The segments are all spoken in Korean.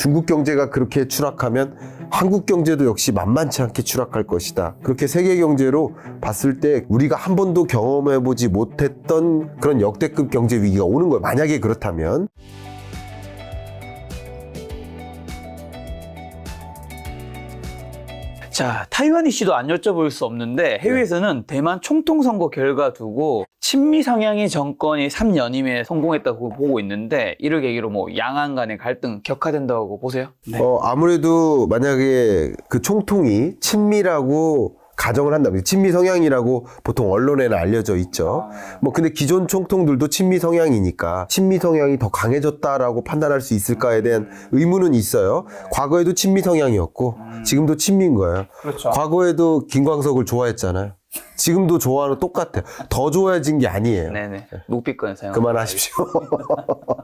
중국 경제가 그렇게 추락하면 한국 경제도 역시 만만치 않게 추락할 것이다. 그렇게 세계 경제로 봤을 때 우리가 한 번도 경험해보지 못했던 그런 역대급 경제 위기가 오는 거예요. 만약에 그렇다면. 자, 타이완 이슈도 안 여쭤볼 수 없는데 해외에서는 대만 총통선거 결과 두고 친미 성향의 정권이 3연임에 성공했다고 보고 있는데 이를 계기로 뭐 양안 간의 갈등 격화된다고 보세요? 네. 아무래도 만약에 그 총통이 친미라고 가정을 한다면 친미 성향이라고 보통 언론에는 알려져 있죠. 뭐 근데 기존 총통들도 친미 성향이니까 친미 성향이 더 강해졌다라고 판단할 수 있을까에 대한 의문은 있어요. 과거에도 친미 성향이었고 지금도 친미인 거예요. 그렇죠. 과거에도 김광석을 좋아했잖아요. 지금도 좋아하는 똑같아요. 더 좋아진 게 아니에요. 네네. 묵비권 사용. 그만하십시오.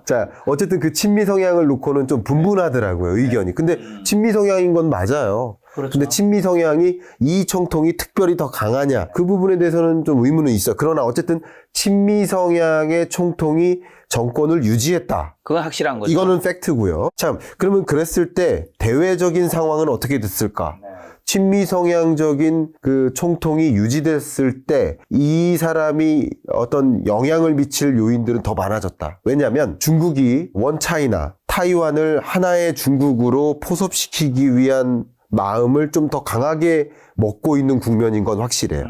자, 어쨌든 그 친미 성향을 놓고는 좀 분분하더라고요, 의견이. 근데 친미 성향인 건 맞아요. 그렇죠. 근데 친미 성향이 이 총통이 특별히 더 강하냐? 그 부분에 대해서는 좀 의문은 있어. 그러나 어쨌든 친미 성향의 총통이 정권을 유지했다. 그건 확실한 거죠. 이거는 팩트고요. 참, 그러면 그랬을 때 대외적인 상황은 어떻게 됐을까? 친미 성향적인 그 총통이 유지됐을 때 이 사람이 어떤 영향을 미칠 요인들은 더 많아졌다. 왜냐하면 중국이 원차이나 타이완을 하나의 중국으로 포섭시키기 위한 마음을 좀 더 강하게 먹고 있는 국면인 건 확실해요.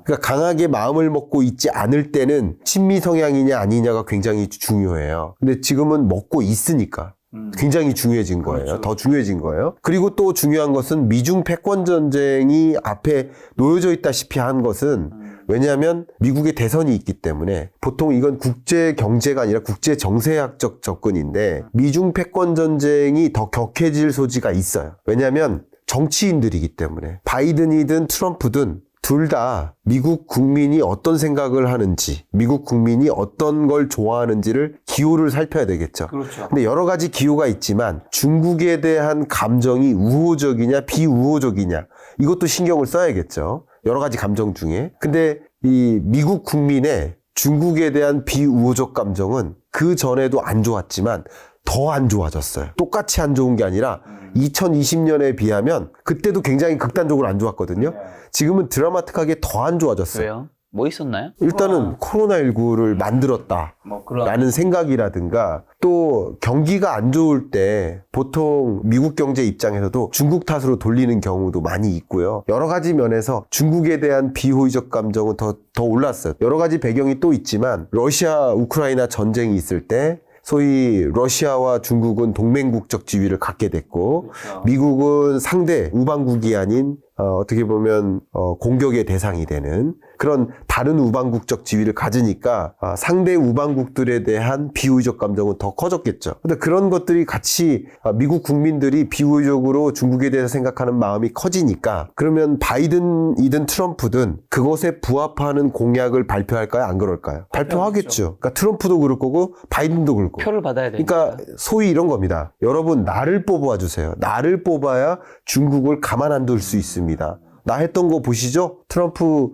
그러니까 강하게 마음을 먹고 있지 않을 때는 친미 성향이냐 아니냐가 굉장히 중요해요. 근데 지금은 먹고 있으니까 굉장히 중요해진 거예요. 그렇죠. 더 중요해진 거예요. 그리고 또 중요한 것은 미중 패권 전쟁이 앞에 놓여져 있다시피 한 것은 왜냐하면 미국의 대선이 있기 때문에 보통 이건 국제 경제가 아니라 국제 정세학적 접근인데 미중 패권 전쟁이 더 격해질 소지가 있어요. 왜냐하면 정치인들이기 때문에 바이든이든 트럼프든 둘 다 미국 국민이 어떤 생각을 하는지, 미국 국민이 어떤 걸 좋아하는지를 기호를 살펴야 되겠죠. 그렇죠. 근데 여러 가지 기호가 있지만 중국에 대한 감정이 우호적이냐 비우호적이냐 이것도 신경을 써야겠죠. 여러 가지 감정 중에. 근데 이 미국 국민의 중국에 대한 비우호적 감정은 그 전에도 안 좋았지만 더 안 좋아졌어요. 똑같이 안 좋은 게 아니라 2020년에 비하면 그때도 굉장히 극단적으로 안 좋았거든요. 지금은 드라마틱하게 더 안 좋아졌어요. 왜요? 뭐 있었나요? 일단은 코로나19를 만들었다. 뭐 그런 라는 생각이라든가 또 경기가 안 좋을 때 보통 미국 경제 입장에서도 중국 탓으로 돌리는 경우도 많이 있고요. 여러 가지 면에서 중국에 대한 비호의적 감정은 더 올랐어요. 여러 가지 배경이 또 있지만 러시아 우크라이나 전쟁이 있을 때 소위 러시아와 중국은 동맹국적 지위를 갖게 됐고 그렇죠. 미국은 상대 우방국이 아닌 어떻게 보면 공격의 대상이 되는 그런 다른 우방국적 지위를 가지니까 상대 우방국들에 대한 비호의적 감정은 더 커졌겠죠. 근데 그런 것들이 같이 미국 국민들이 비호의적으로 중국에 대해서 생각하는 마음이 커지니까 그러면 바이든이든 트럼프든 그것에 부합하는 공약을 발표할까요? 안 그럴까요? 발표하겠죠. 그러니까 트럼프도 그럴 거고 바이든도 그럴 거고. 표를 받아야 되니까. 그러니까 소위 이런 겁니다. 여러분 나를 뽑아주세요. 나를 뽑아야 중국을 가만 안 둘 수 있습니다. 나 했던 거 보시죠? 트럼프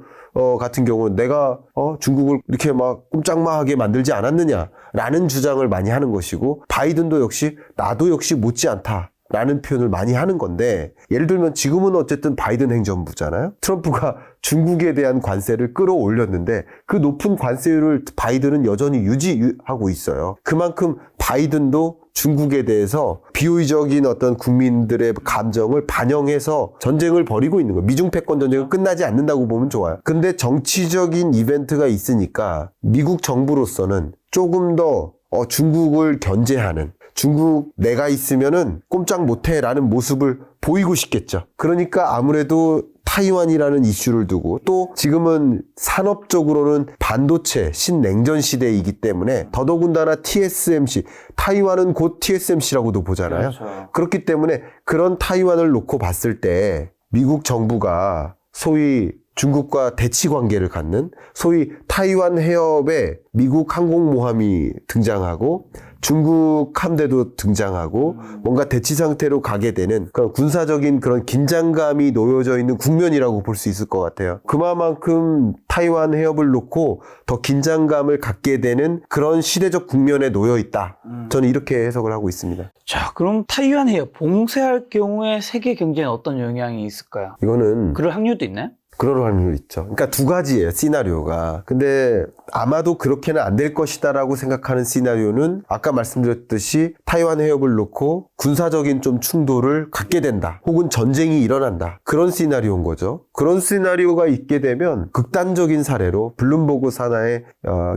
같은 경우는 내가 중국을 이렇게 막 꼼짝마하게 만들지 않았느냐라는 주장을 많이 하는 것이고 바이든도 역시 나도 역시 못지않다. 라는 표현을 많이 하는 건데 예를 들면 지금은 어쨌든 바이든 행정부잖아요. 트럼프가 중국에 대한 관세를 끌어올렸는데 그 높은 관세율을 바이든은 여전히 유지하고 있어요. 그만큼 바이든도 중국에 대해서 비호의적인 어떤 국민들의 감정을 반영해서 전쟁을 벌이고 있는 거예요. 미중 패권 전쟁은 끝나지 않는다고 보면 좋아요. 근데 정치적인 이벤트가 있으니까 미국 정부로서는 조금 더 중국을 견제하는 중국 내가 있으면은 꼼짝 못해 라는 모습을 보이고 싶겠죠. 그러니까 아무래도 타이완이라는 이슈를 두고 또 지금은 산업적으로는 반도체 신냉전 시대이기 때문에 더더군다나 TSMC 타이완은 곧 TSMC라고도 보잖아요. 그렇죠. 그렇기 때문에 그런 타이완을 놓고 봤을 때 미국 정부가 소위 중국과 대치 관계를 갖는 소위 타이완 해협에 미국 항공모함이 등장하고 중국 함대도 등장하고 뭔가 대치 상태로 가게 되는 그런 군사적인 그런 긴장감이 놓여져 있는 국면이라고 볼 수 있을 것 같아요. 그만큼 타이완 해협을 놓고 더 긴장감을 갖게 되는 그런 시대적 국면에 놓여 있다. 저는 이렇게 해석을 하고 있습니다. 자, 그럼 타이완 해협 봉쇄할 경우에 세계 경제에 어떤 영향이 있을까요? 이거는 그럴 확률도 있나요? 그럴 확률이 있죠. 그러니까 두 가지예요, 시나리오가. 근데 아마도 그렇게는 안 될 것이다라고 생각하는 시나리오는 아까 말씀드렸듯이 타이완 해협을 놓고 군사적인 좀 충돌을 갖게 된다. 혹은 전쟁이 일어난다. 그런 시나리오인 거죠. 그런 시나리오가 있게 되면 극단적인 사례로 블룸버그 산하의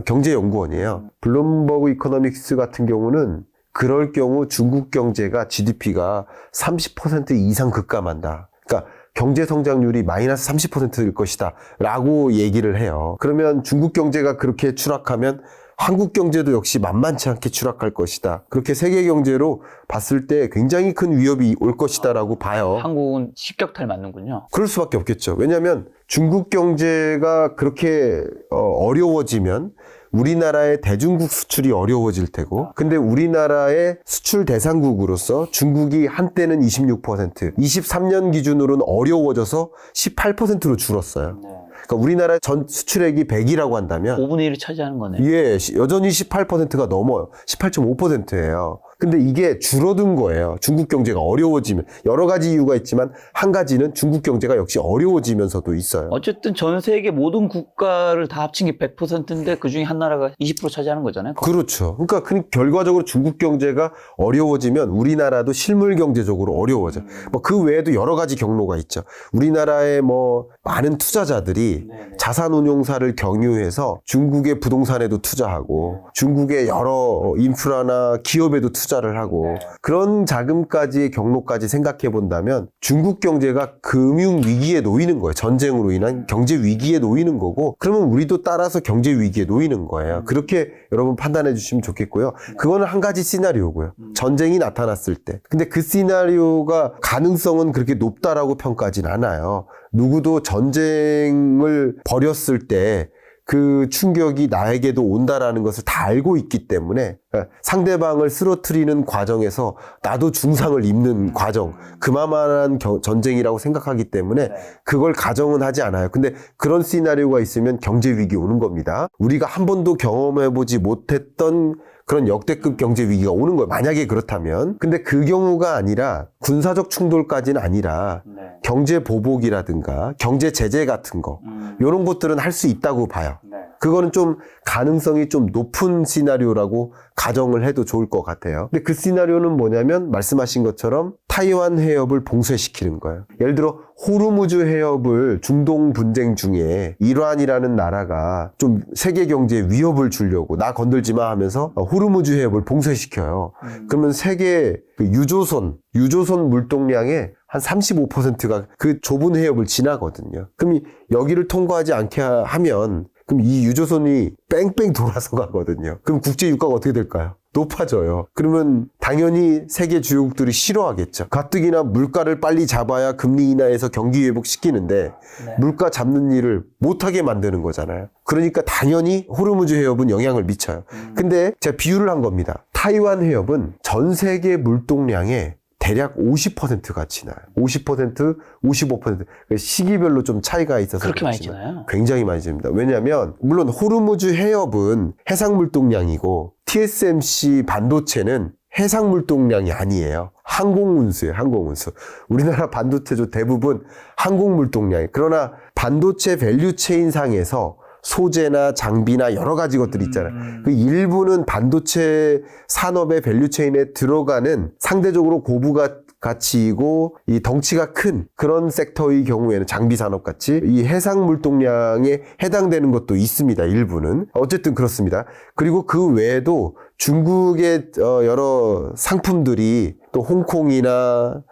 경제연구원이에요. 블룸버그 이코노믹스 같은 경우는 그럴 경우 중국 경제가 GDP가 30% 이상 급감한다. 그러니까 경제 성장률이 마이너스 30%일 것이다 라고 얘기를 해요. 그러면 중국 경제가 그렇게 추락하면 한국 경제도 역시 만만치 않게 추락할 것이다. 그렇게 세계 경제로 봤을 때 굉장히 큰 위협이 올 것이다 라고 봐요. 한국은 직격탄을 맞는군요. 그럴 수밖에 없겠죠. 왜냐하면 중국 경제가 그렇게 어려워지면 우리나라의 대중국 수출이 어려워질 테고, 근데 우리나라의 수출 대상국으로서 중국이 한때는 26%, 23년 기준으로는 어려워져서 18%로 줄었어요. 그러니까 우리나라 전 수출액이 100이라고 한다면 5분의 1을 차지하는 거네요. 예, 여전히 18%가 넘어요. 18.5%예요. 근데 이게 줄어든 거예요. 중국 경제가 어려워지면. 여러 가지 이유가 있지만 한 가지는 중국 경제가 역시 어려워지면서도 있어요. 어쨌든 전 세계 모든 국가를 다 합친 게 100%인데 그중에 한 나라가 20% 차지하는 거잖아요. 그렇죠. 그러니까 결과적으로 중국 경제가 어려워지면 우리나라도 실물 경제적으로 어려워져. 뭐 그 외에도 여러 가지 경로가 있죠. 우리나라의 뭐 많은 투자자들이 자산운용사를 경유해서 중국의 부동산에도 투자하고 중국의 여러 인프라나 기업에도 투자를 하고 그런 자금까지의 경로까지 생각해 본다면 중국 경제가 금융 위기에 놓이는 거예요. 전쟁으로 인한 경제 위기에 놓이는 거고, 그러면 우리도 따라서 경제 위기에 놓이는 거예요. 그렇게 여러분 판단해 주시면 좋겠고요. 그거는 한 가지 시나리오고요. 전쟁이 나타났을 때. 근데 그 시나리오가 가능성은 그렇게 높다라고 평가하진 않아요. 누구도 전쟁을 벌였을 때 그 충격이 나에게도 온다라는 것을 다 알고 있기 때문에 상대방을 쓰러뜨리는 과정에서 나도 중상을 입는 과정, 그만한 전쟁이라고 생각하기 때문에 그걸 가정은 하지 않아요. 근데 그런 시나리오가 있으면 경제 위기 오는 겁니다. 우리가 한 번도 경험해보지 못했던 그런 역대급 경제 위기가 오는 거예요. 만약에 그렇다면. 근데 그 경우가 아니라 군사적 충돌까지는 아니라 경제 보복이라든가 경제 제재 같은 거 이런 것들은 할 수 있다고 봐요. 그거는 좀 가능성이 좀 높은 시나리오라고 가정을 해도 좋을 것 같아요. 근데 그 시나리오는 뭐냐면 말씀하신 것처럼 타이완 해협을 봉쇄시키는 거예요. 예를 들어 호르무즈 해협을 중동 분쟁 중에 이란이라는 나라가 좀 세계 경제에 위협을 주려고 나 건들지 마 하면서 호르무즈 해협을 봉쇄시켜요. 그러면 세계 그 유조선 물동량의 한 35%가 그 좁은 해협을 지나거든요. 그럼 여기를 통과하지 않게 하면 그럼 이 유조선이 뺑뺑 돌아서 가거든요. 그럼 국제 유가가 어떻게 될까요? 높아져요. 그러면 당연히 세계 주요국들이 싫어하겠죠. 가뜩이나 물가를 빨리 잡아야 금리 인하해서 경기 회복시키는데 물가 잡는 일을 못하게 만드는 거잖아요. 그러니까 당연히 호르무즈 해협은 영향을 미쳐요. 근데 제가 비유를 한 겁니다. 타이완 해협은 전 세계 물동량의 대략 50%가 지나요. 50%, 55%. 시기별로 좀 차이가 있어서 그렇게 많이 지나요? 굉장히 많이 집니다. 왜냐하면 물론 호르무즈 해협은 해상 물동량이고 TSMC 반도체는 해상 물동량이 아니에요. 항공 운수예요. 항공 운수. 우리나라 반도체도 대부분 항공 물동량이에요. 그러나 반도체 밸류체인 상에서 소재나 장비나 여러 가지 것들이 있잖아요. 그 일부는 반도체 산업의 밸류체인에 들어가는 상대적으로 고부가 가치이고 이 덩치가 큰 그런 섹터의 경우에는 장비 산업 같이 이 해상 물동량에 해당되는 것도 있습니다. 일부는. 어쨌든 그렇습니다. 그리고 그 외에도 중국의 여러 상품들이 또 홍콩이나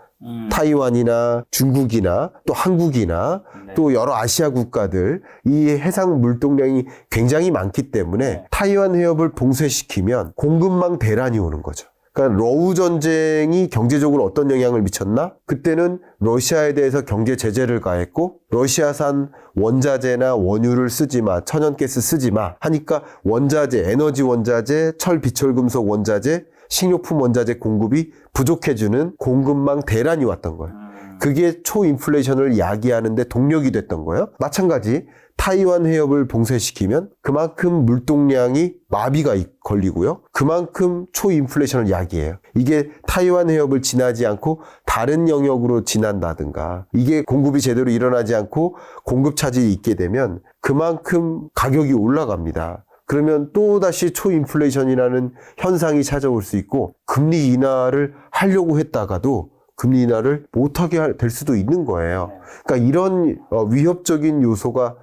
타이완이나 중국이나 또 한국이나 또 여러 아시아 국가들 이 해상 물동량이 굉장히 많기 때문에 타이완 해협을 봉쇄시키면 공급망 대란이 오는 거죠. 그러니까 러우 전쟁이 경제적으로 어떤 영향을 미쳤나? 그때는 러시아에 대해서 경제 제재를 가했고 러시아산 원자재나 원유를 쓰지 마, 천연가스 쓰지 마 하니까 원자재, 에너지 원자재, 철, 비철금속 원자재, 식료품 원자재 공급이 부족해지는 공급망 대란이 왔던 거예요. 그게 초인플레이션을 야기하는데 동력이 됐던 거예요. 마찬가지 타이완 해협을 봉쇄시키면 그만큼 물동량이 마비가 걸리고요. 그만큼 초인플레이션을 야기해요. 이게 타이완 해협을 지나지 않고 다른 영역으로 지난다든가 이게 공급이 제대로 일어나지 않고 공급 차질이 있게 되면 그만큼 가격이 올라갑니다. 그러면 또다시 초인플레이션이라는 현상이 찾아올 수 있고 금리 인하를 하려고 했다가도 금리 인하를 못하게 될 수도 있는 거예요. 그러니까 이런 위협적인 요소가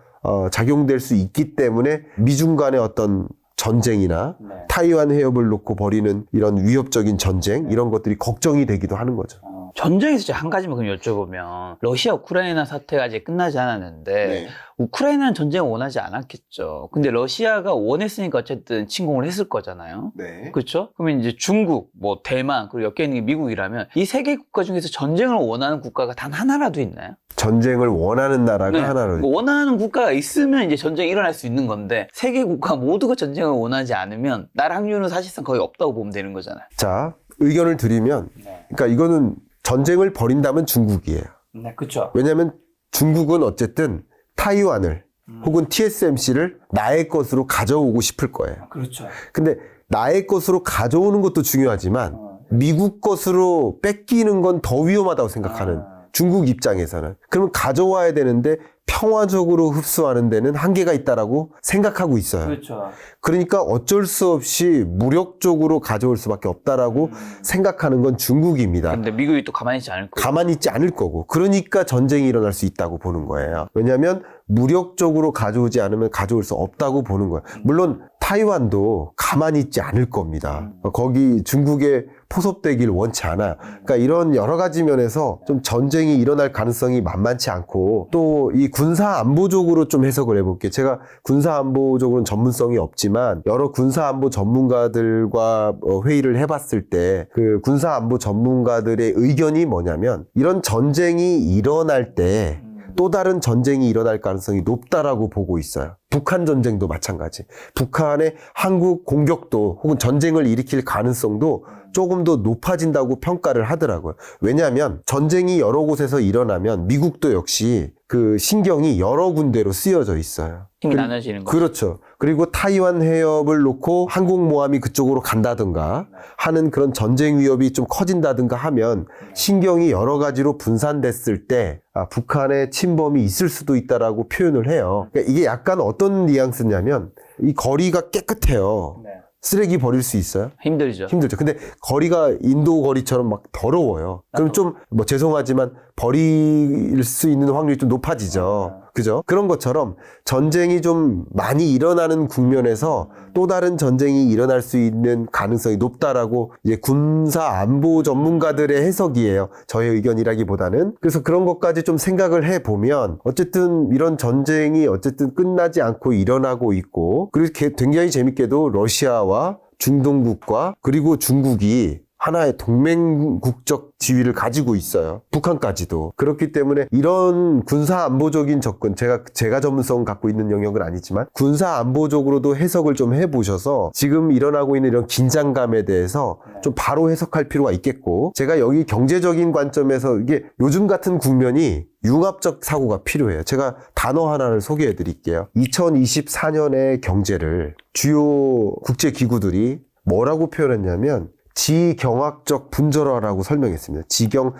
작용될 수 있기 때문에 미중 간의 어떤 전쟁이나 타이완 해협을 놓고 벌이는 이런 위협적인 전쟁 이런 것들이 걱정이 되기도 하는 거죠. 전쟁에서 이제 한 가지만 그럼 여쭤보면 러시아 우크라이나 사태가 아직 끝나지 않았는데 우크라이나는 전쟁을 원하지 않았겠죠. 근데 러시아가 원했으니까 어쨌든 침공을 했을 거잖아요. 그렇죠? 그러면 이제 중국, 뭐 대만 그리고 엮여 있는 게 미국이라면 이 세 개 국가 중에서 전쟁을 원하는 국가가 단 하나라도 있나요? 전쟁을 원하는 나라가 하나로 원하는 국가가 있으면 이제 전쟁이 일어날 수 있는 건데 세 개 국가 모두가 전쟁을 원하지 않으면 날 확률은 사실상 거의 없다고 보면 되는 거잖아요. 자, 의견을 드리면 그러니까 이거는 전쟁을 벌인다면 중국이에요. 네, 그렇죠. 왜냐하면 중국은 어쨌든 타이완을 혹은 TSMC를 나의 것으로 가져오고 싶을 거예요. 그렇죠. 근데 나의 것으로 가져오는 것도 중요하지만 미국 것으로 뺏기는 건 더 위험하다고 생각하는 중국 입장에서는. 그러면 가져와야 되는데 평화적으로 흡수하는 데는 한계가 있다라고 생각하고 있어요. 그렇죠. 그러니까 어쩔 수 없이 무력적으로 가져올 수밖에 없다라고 생각하는 건 중국입니다. 근데 미국이 또 가만히 있지 않을 거예요. 가만히 있지 않을 거고. 그러니까 전쟁이 일어날 수 있다고 보는 거예요. 왜냐하면 무력적으로 가져오지 않으면 가져올 수 없다고 보는 거예요. 물론 타이완도 가만히 있지 않을 겁니다. 거기 중국에 포섭되길 원치 않아요. 그러니까 이런 여러 가지 면에서 좀 전쟁이 일어날 가능성이 만만치 않고 또 이 군사안보적으로 좀 해석을 해볼게요. 제가 군사안보적으로는 전문성이 없지만 여러 군사안보 전문가들과 회의를 해봤을 때 그 군사안보 전문가들의 의견이 뭐냐면 이런 전쟁이 일어날 때 또 다른 전쟁이 일어날 가능성이 높다라고 보고 있어요. 북한 전쟁도 마찬가지. 북한의 한국 공격도 혹은 전쟁을 일으킬 가능성도 조금 더 높아진다고 평가를 하더라고요. 왜냐하면 전쟁이 여러 곳에서 일어나면 미국도 역시 그 신경이 여러 군데로 쓰여져 있어요. 힘이 나눠지는 거죠. 그렇죠. 그리고 타이완 해협을 놓고 항공모함이 그쪽으로 간다든가 하는 그런 전쟁 위협이 좀 커진다든가 하면 신경이 여러 가지로 분산됐을 때 북한의 침범이 있을 수도 있다라고 표현을 해요. 그러니까 이게 약간 어떤 뉘앙스냐면 이 거리가 깨끗해요. 쓰레기 버릴 수 있어요? 힘들죠. 힘들죠. 근데 거리가 인도 거리처럼 막 더러워요. 그럼 좀 뭐 죄송하지만 버릴 수 있는 확률이 좀 높아지죠. 그죠? 그런 것처럼 전쟁이 좀 많이 일어나는 국면에서 또 다른 전쟁이 일어날 수 있는 가능성이 높다라고 이제 군사 안보 전문가들의 해석이에요. 저의 의견이라기보다는. 그래서 그런 것까지 좀 생각을 해 보면 어쨌든 이런 전쟁이 어쨌든 끝나지 않고 일어나고 있고 그리고 굉장히 재밌게도 러시아와 중동국과 그리고 중국이 하나의 동맹국적 지위를 가지고 있어요. 북한까지도. 그렇기 때문에 이런 군사안보적인 접근, 제가 전문성 갖고 있는 영역은 아니지만 군사안보적으로도 해석을 좀 해보셔서 지금 일어나고 있는 이런 긴장감에 대해서 좀 바로 해석할 필요가 있겠고 제가 여기 경제적인 관점에서 이게 요즘 같은 국면이 융합적 사고가 필요해요. 제가 단어 하나를 소개해 드릴게요. 2024년의 경제를 주요 국제기구들이 뭐라고 표현했냐면 지경학적 분절화라고 설명했습니다.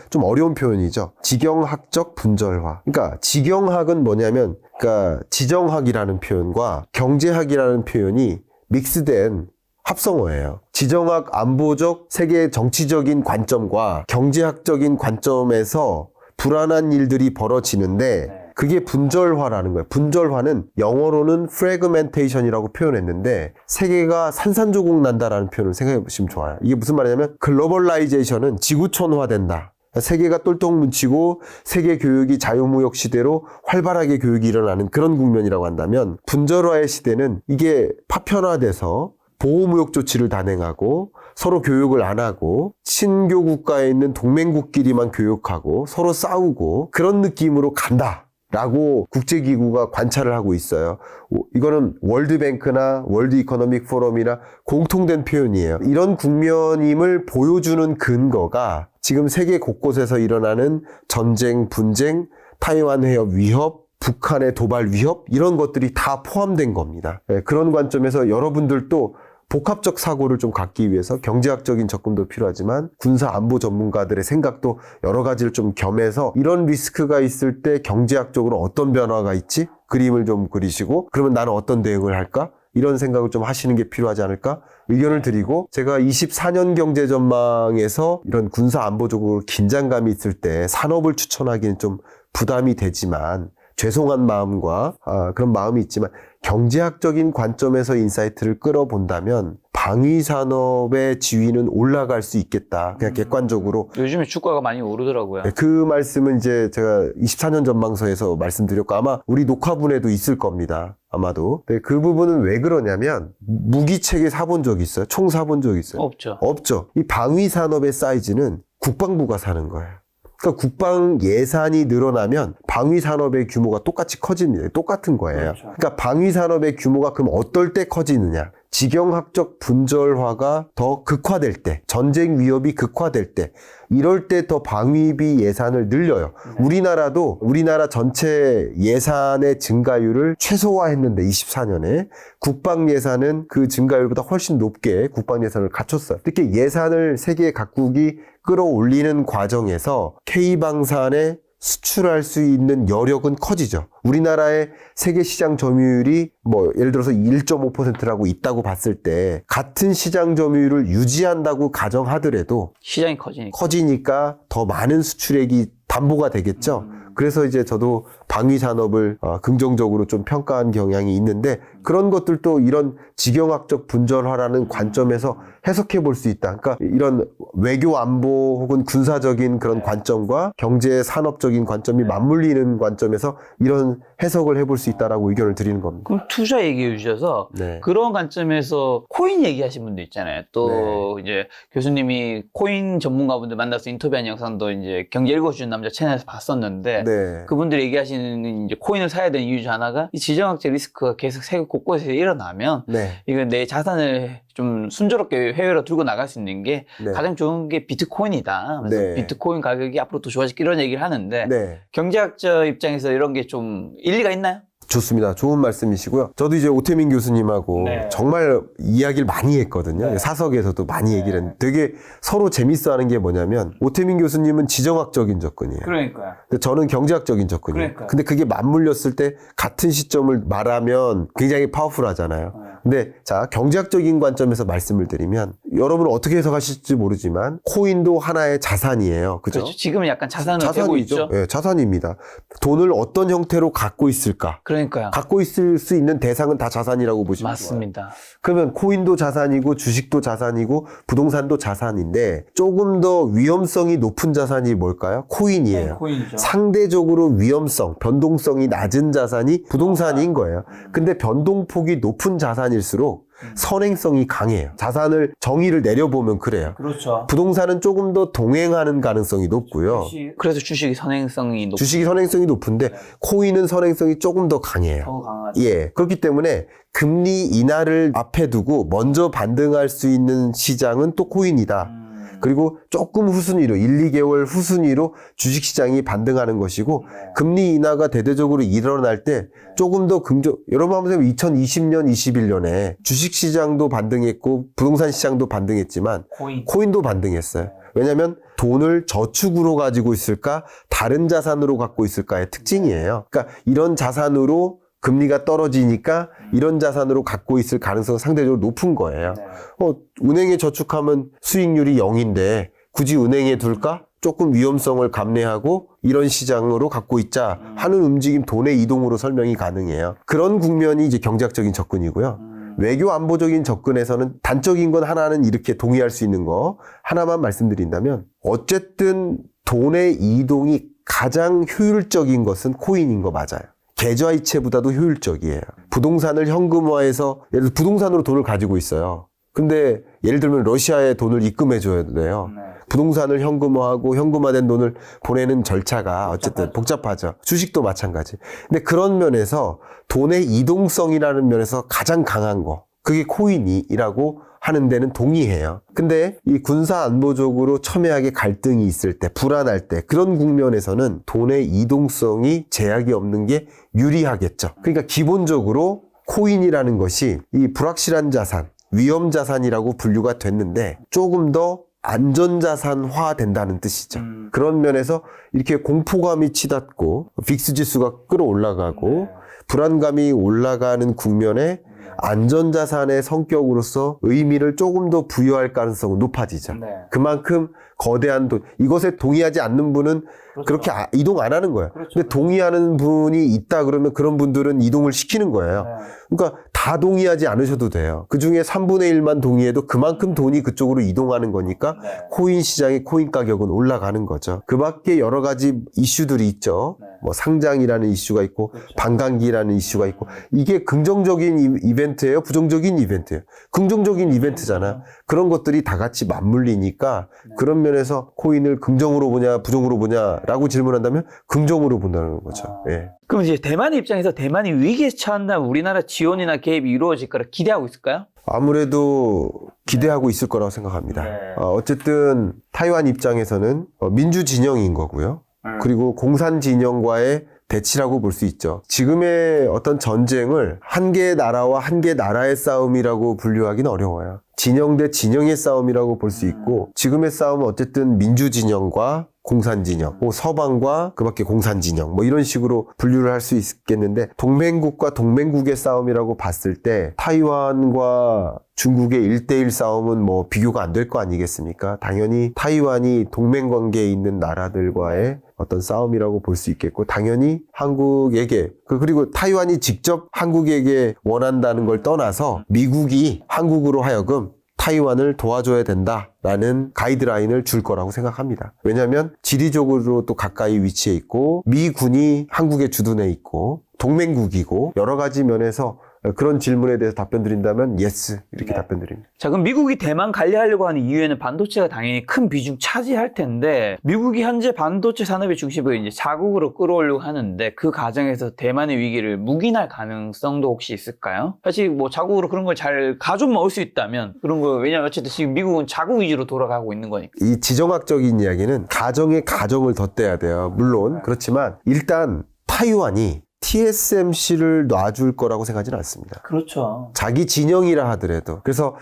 좀 어려운 표현이죠. 지경학적 분절화. 그러니까 지경학은 뭐냐면, 그러니까 지정학이라는 표현과 경제학이라는 표현이 믹스된 합성어예요. 지정학 안보적 세계 정치적인 관점과 경제학적인 관점에서 불안한 일들이 벌어지는데 그게 분절화라는 거예요. 분절화는 영어로는 fragmentation이라고 표현했는데 세계가 산산조각 난다라는 표현을 생각해 보시면 좋아요. 이게 무슨 말이냐면 글로벌라이제이션은 지구촌화된다. 세계가 똘똘 뭉치고 세계 교육이 자유무역 시대로 활발하게 교육이 일어나는 그런 국면이라고 한다면 분절화의 시대는 이게 파편화돼서 보호무역 조치를 단행하고 서로 교육을 안 하고 친교 국가에 있는 동맹국끼리만 교육하고 서로 싸우고 그런 느낌으로 간다. 라고 국제기구가 관찰을 하고 있어요. 이거는 월드뱅크나 월드 이코노믹 포럼이나 공통된 표현이에요. 이런 국면임을 보여주는 근거가 지금 세계 곳곳에서 일어나는 전쟁, 분쟁, 타이완 해협 위협, 북한의 도발 위협 이런 것들이 다 포함된 겁니다. 그런 관점에서 여러분들도 복합적 사고를 좀 갖기 위해서 경제학적인 접근도 필요하지만 군사 안보 전문가들의 생각도 여러 가지를 좀 겸해서 이런 리스크가 있을 때 경제학적으로 어떤 변화가 있지? 그림을 좀 그리시고 그러면 나는 어떤 대응을 할까? 이런 생각을 좀 하시는 게 필요하지 않을까? 의견을 드리고 제가 24년 경제 전망에서 이런 군사 안보적으로 긴장감이 있을 때 산업을 추천하기는 좀 부담이 되지만 죄송한 마음과 그런 마음이 있지만 경제학적인 관점에서 인사이트를 끌어본다면 방위산업의 지위는 올라갈 수 있겠다. 그냥 객관적으로. 요즘에 주가가 많이 오르더라고요. 그 말씀은 이제 제가 24년 전망서에서 말씀드렸고 아마 우리 녹화분에도 있을 겁니다. 아마도. 그 부분은 왜 그러냐면 무기체계 사본 적 있어요? 총 사본 적 있어요? 없죠. 없죠. 이 방위산업의 사이즈는 국방부가 사는 거예요. 그러니까 국방 예산이 늘어나면 방위산업의 규모가 똑같이 커집니다. 똑같은 거예요. 그렇죠. 그러니까 방위산업의 규모가 그럼 어떨 때 커지느냐. 지경학적 분절화가 더 극화될 때, 전쟁 위협이 극화될 때, 이럴 때 더 방위비 예산을 늘려요. 우리나라도 우리나라 전체 예산의 증가율을 최소화했는데 24년에 국방 예산은 그 증가율보다 훨씬 높게 국방 예산을 갖췄어요. 특히 예산을 세계 각국이 끌어올리는 과정에서 K방산의 수출할 수 있는 여력은 커지죠. 우리나라의 세계 시장 점유율이 예를 들어서 1.5%라고 있다고 봤을 때 같은 시장 점유율을 유지한다고 가정하더라도 시장이 커지니까. 커지니까 더 많은 수출액이 담보가 되겠죠. 그래서 이제 저도 방위산업을 긍정적으로 좀 평가한 경향이 있는데 그런 것들도 이런 지경학적 분절화라는 관점에서 해석해 볼 수 있다. 그러니까 이런 외교 안보 혹은 군사적인 그런 관점과 경제 산업적인 관점이 맞물리는 관점에서 이런 해석을 해볼 수 있다라고 의견을 드리는 겁니다. 그럼 투자 얘기해 주셔서 네. 그런 관점에서 코인 얘기하신 분도 있잖아요. 또 이제 교수님이 코인 전문가분들 만나서 인터뷰한 영상도 이제 경제 읽어주는 남자 채널에서 봤었는데 네. 그분들이 얘기하시는 이제 코인을 사야 되는 이유 중 하나가 이 지정학적 리스크가 계속 세계 곳곳에서 일어나면 네. 이건 내 자산을 좀 순조롭게 해외로 들고 나갈 수 있는 게 네. 가장 좋은 게 비트코인이다. 그래서 네. 비트코인 가격이 앞으로 더 좋아지기 이런 얘기를 하는데 네. 경제학적 입장에서 이런 게 좀 일리가 있나요? 좋습니다. 좋은 말씀이시고요. 저도 이제 오태민 교수님하고 네. 정말 이야기를 많이 했거든요. 네. 사석에서도 많이 얘기를 했는데 되게 서로 재밌어 하는 게 뭐냐면 오태민 교수님은 지정학적인 접근이에요. 그러니까요. 근데 저는 경제학적인 접근이에요. 그러니까요. 근데 그게 맞물렸을 때 같은 시점을 말하면 굉장히 파워풀하잖아요. 근데 자, 경제학적인 관점에서 말씀을 드리면 여러분은 어떻게 해석하실지 모르지만 코인도 하나의 자산이에요. 그죠? 그렇죠. 지금은 약간 자산으로 되고 있죠. 예, 자산입니다. 돈을 어떤 형태로 갖고 있을까? 그러니까요. 갖고 있을 수 있는 대상은 다 자산이라고 보시면 좋아요. 맞습니다. 그러면 코인도 자산이고 주식도 자산이고 부동산도 자산인데 조금 더 위험성이 높은 자산이 뭘까요? 코인이에요. 코인이죠. 상대적으로 위험성, 변동성이 낮은 자산이 부동산인 거예요. 근데 변동폭이 높은 자산일수록 선행성이 강해요. 자산을 정의를 내려보면 그래요. 그렇죠. 부동산은 조금 더 동행하는 가능성이 높고요. 그래서 주식이 선행성이 높고 주식이 선행성이 높은데 코인은 선행성이 조금 더 강해요. 더 강하죠. 예. 그렇기 때문에 금리 인하를 앞에 두고 먼저 반등할 수 있는 시장은 또 코인이다. 그리고 조금 후순위로 1, 2개월 후순위로 주식시장이 반등하는 것이고 금리 인하가 대대적으로 일어날 때 조금 더 여러분 한번 생각해보면 2020년, 21년에 주식시장도 반등했고 부동산 시장도 반등했지만 코인도 반등했어요. 왜냐하면 돈을 저축으로 가지고 있을까 다른 자산으로 갖고 있을까의 특징이에요. 그러니까 이런 자산으로 금리가 떨어지니까 이런 자산으로 갖고 있을 가능성은 상대적으로 높은 거예요. 은행에 저축하면 수익률이 0인데 굳이 은행에 둘까? 조금 위험성을 감내하고 이런 시장으로 갖고 있자 하는 움직임, 돈의 이동으로 설명이 가능해요. 그런 국면이 이제 경제학적인 접근이고요. 외교 안보적인 접근에서는 단적인 건 하나는 이렇게 동의할 수 있는 거 하나만 말씀드린다면 어쨌든 돈의 이동이 가장 효율적인 것은 코인인 거 맞아요. 계좌이체보다도 효율적이에요. 부동산을 현금화해서 예를 들어 부동산으로 돈을 가지고 있어요. 근데 예를 들면 러시아에 돈을 입금해줘야 돼요. 네. 부동산을 현금화하고 현금화된 돈을 보내는 절차가 어쨌든 복잡하죠. 주식도 마찬가지. 근데 그런 면에서 돈의 이동성이라는 면에서 가장 강한 거, 그게 코인이라고 하는 데는 동의해요. 근데 이 군사 안보적으로 첨예하게 갈등이 있을 때, 불안할 때, 그런 국면에서는 돈의 이동성이 제약이 없는 게 유리하겠죠. 그러니까 기본적으로 코인이라는 것이 이 불확실한 자산, 위험 자산이라고 분류가 됐는데 조금 더 안전자산화 된다는 뜻이죠. 그런 면에서 이렇게 공포감이 치닫고 빅스 지수가 끌어올라가고 불안감이 올라가는 국면에 안전자산의 성격으로서 의미를 조금 더 부여할 가능성은 높아지죠. 네. 그만큼 거대한 돈, 이것에 동의하지 않는 분은 그렇죠. 그렇게 이동 안 하는 거예요. 그렇죠. 근데 동의하는 분이 있다 그러면 그런 분들은 이동을 시키는 거예요. 네. 그러니까 다 동의하지 않으셔도 돼요. 그중에 3분의 1만 동의해도 그만큼 돈이 그쪽으로 이동하는 거니까 네. 코인 시장의 코인 가격은 올라가는 거죠. 그 밖에 여러 가지 이슈들이 있죠. 네. 뭐 상장이라는 이슈가 있고 그렇죠. 반감기라는 이슈가 있고 이게 긍정적인 이벤트예요? 부정적인 이벤트예요? 긍정적인 이벤트잖아. 그런 것들이 다 같이 맞물리니까 네. 그런 면에서 코인을 긍정으로 보냐 부정으로 보냐라고 질문한다면 긍정으로 본다는 거죠. 예. 그럼 이제 대만의 입장에서 대만이 위기에 처한다면 우리나라 지원이나 개입이 이루어질 거라 기대하고 있을까요? 아무래도 기대하고 있을 거라고 생각합니다. 네. 어쨌든 타이완 입장에서는 민주 진영인 거고요. 그리고 공산 진영과의 대치라고 볼 수 있죠. 지금의 어떤 전쟁을 한 개의 나라와 한 개의 나라의 싸움이라고 분류하기는 어려워요. 진영 대 진영의 싸움이라고 볼 수 있고 지금의 싸움은 어쨌든 민주 진영과 공산 진영, 뭐 서방과 그 밖에 공산 진영 뭐 이런 식으로 분류를 할 수 있겠는데 동맹국과 동맹국의 싸움이라고 봤을 때 타이완과 중국의 1대1 싸움은 뭐 비교가 안 될 거 아니겠습니까? 당연히 타이완이 동맹 관계에 있는 나라들과의 어떤 싸움이라고 볼 수 있겠고 당연히 한국에게 그리고 타이완이 직접 한국에게 원한다는 걸 떠나서 미국이 한국으로 하여금 타이완을 도와줘야 된다라는 가이드라인을 줄 거라고 생각합니다. 왜냐하면 지리적으로 또 가까이 위치해 있고 미군이 한국에 주둔해 있고 동맹국이고 여러 가지 면에서 그런 질문에 대해서 답변 드린다면 yes 이렇게 네. 답변 드립니다. 자, 그럼 미국이 대만 관리하려고 하는 이유에는 반도체가 당연히 큰 비중 차지할 텐데 미국이 현재 반도체 산업의 중심을 이제 자국으로 끌어오려고 하는데 그 과정에서 대만의 위기를 묵인할 가능성도 혹시 있을까요? 사실 뭐 자국으로 그런 걸 잘 가좀 먹을 수 있다면 그런 거 왜냐면 어쨌든 지금 미국은 자국 위주로 돌아가고 있는 거니까. 이 지정학적인 이야기는 가정에 가정을 덧대야 돼요. 물론 그렇지만 일단 타이완이 TSMC를 놔줄 거라고 생각하지는 않습니다. 그렇죠. 자기 진영이라 하더라도. 그래서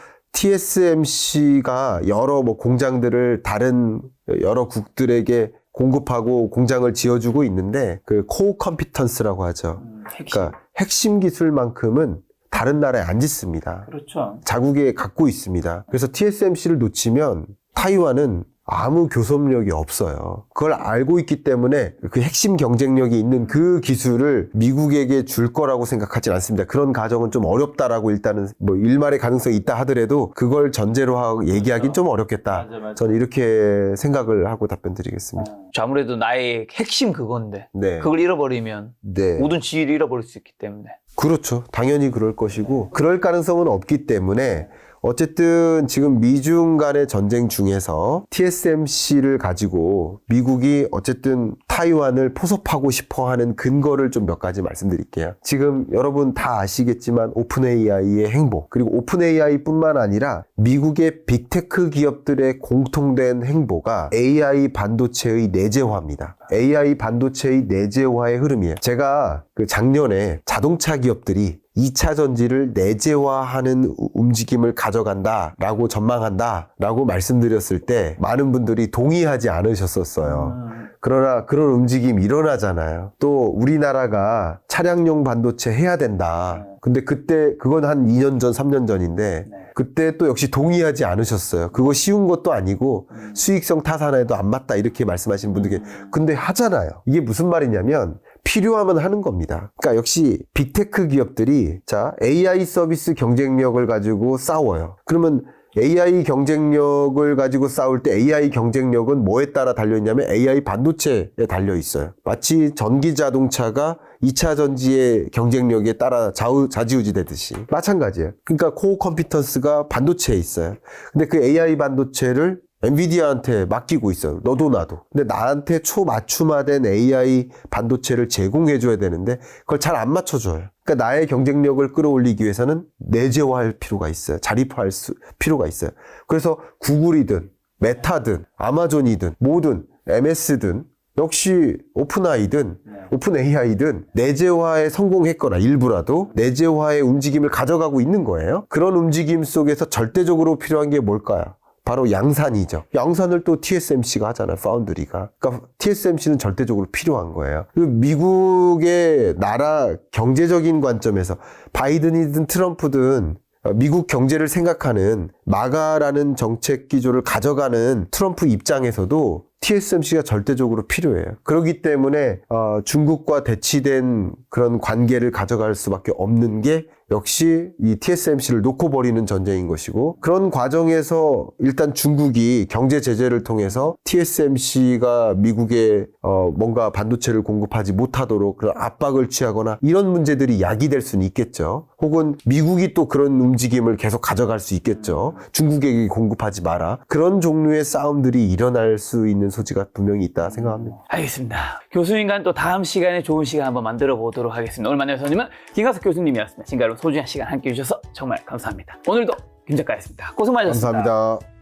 TSMC가 여러 뭐 공장들을 다른 여러 국들에게 공급하고 공장을 지어주고 있는데 그 코어 컴피턴스라고 하죠. 핵심. 그러니까 핵심 기술만큼은 다른 나라에 안 짓습니다. 그렇죠. 자국에 갖고 있습니다. 그래서 TSMC를 놓치면 타이완은 아무 교섭력이 없어요. 그걸 알고 있기 때문에 그 핵심 경쟁력이 있는 그 기술을 미국에게 줄 거라고 생각하진 않습니다. 그런 가정은 좀 어렵다라고 일단은 뭐 일말의 가능성이 있다 하더라도 그걸 전제로 하고 얘기하기는 좀 어렵겠다. 맞아. 저는 이렇게 생각을 하고 답변 드리겠습니다. 아무래도 나의 핵심 그건데 네. 그걸 잃어버리면 네. 모든 지위를 잃어버릴 수 있기 때문에. 그렇죠. 당연히 그럴 것이고 그럴 가능성은 없기 때문에 어쨌든 지금 미중 간의 전쟁 중에서 TSMC를 가지고 미국이 어쨌든 타이완을 포섭하고 싶어 하는 근거를 좀 몇 가지 말씀드릴게요. 지금 여러분 다 아시겠지만 오픈 AI의 행보, 그리고 오픈 AI뿐만 아니라 미국의 빅테크 기업들의 공통된 행보가 AI 반도체의 내재화입니다. AI 반도체의 내재화의 흐름이에요. 제가 그 작년에 자동차 기업들이 2차 전지를 내재화하는 움직임을 가져간다라고 전망한다라고 말씀드렸을 때 많은 분들이 동의하지 않으셨었어요. 그러나 그런 움직임이 일어나잖아요. 또 우리나라가 차량용 반도체 해야 된다. 근데 그때 그건 한 2년 전, 3년 전인데 그때 또 역시 동의하지 않으셨어요. 그거 쉬운 것도 아니고 수익성 타산에도 안 맞다 이렇게 말씀하시는 분들께 근데 하잖아요. 이게 무슨 말이냐면 필요하면 하는 겁니다. 그러니까 역시 빅테크 기업들이 자 AI 서비스 경쟁력을 가지고 싸워요. 그러면 AI 경쟁력을 가지고 싸울 때 AI 경쟁력은 뭐에 따라 달려있냐면 AI 반도체에 달려있어요. 마치 전기 자동차가 2차 전지의 경쟁력에 따라 좌지우지 되듯이 마찬가지예요. 그러니까 코어 컴피턴스가 반도체에 있어요. 근데 그 AI 반도체를 엔비디아한테 맡기고 있어요. 너도 나도. 근데 나한테 초맞춤화된 AI 반도체를 제공해줘야 되는데 그걸 잘 안 맞춰줘요. 그러니까 나의 경쟁력을 끌어올리기 위해서는 내재화할 필요가 있어요. 자립화할 필요가 있어요. 그래서 구글이든 메타든 아마존이든 뭐든 MS든 역시 오픈AI든 오픈AI든 내재화에 성공했거나 일부라도 내재화의 움직임을 가져가고 있는 거예요. 그런 움직임 속에서 절대적으로 필요한 게 뭘까요? 바로 양산이죠. 양산을 또 TSMC가 하잖아요. 파운드리가. 그러니까 TSMC는 절대적으로 필요한 거예요. 그리고 미국의 나라 경제적인 관점에서 바이든이든 트럼프든 미국 경제를 생각하는 마가라는 정책 기조를 가져가는 트럼프 입장에서도 TSMC가 절대적으로 필요해요. 그렇기 때문에 중국과 대치된 그런 관계를 가져갈 수밖에 없는 게 역시 이 TSMC를 놓고 버리는 전쟁인 것이고, 그런 과정에서 일단 중국이 경제 제재를 통해서 TSMC가 미국에 뭔가 반도체를 공급하지 못하도록 그런 압박을 취하거나 이런 문제들이 야기될 수는 있겠죠. 혹은 미국이 또 그런 움직임을 계속 가져갈 수 있겠죠. 중국에게 공급하지 마라. 그런 종류의 싸움들이 일어날 수 있는 소지가 분명히 있다 생각합니다. 알겠습니다. 교수님과는 또 다음 시간에 좋은 시간 한번 만들어 보도록 하겠습니다. 오늘 만난 교수님은 김광석 교수님이었습니다. 지금까지 소중한 시간 함께 해주셔서 정말 감사합니다. 오늘도 김 작가였습니다. 고생 많으셨습니다. 감사합니다.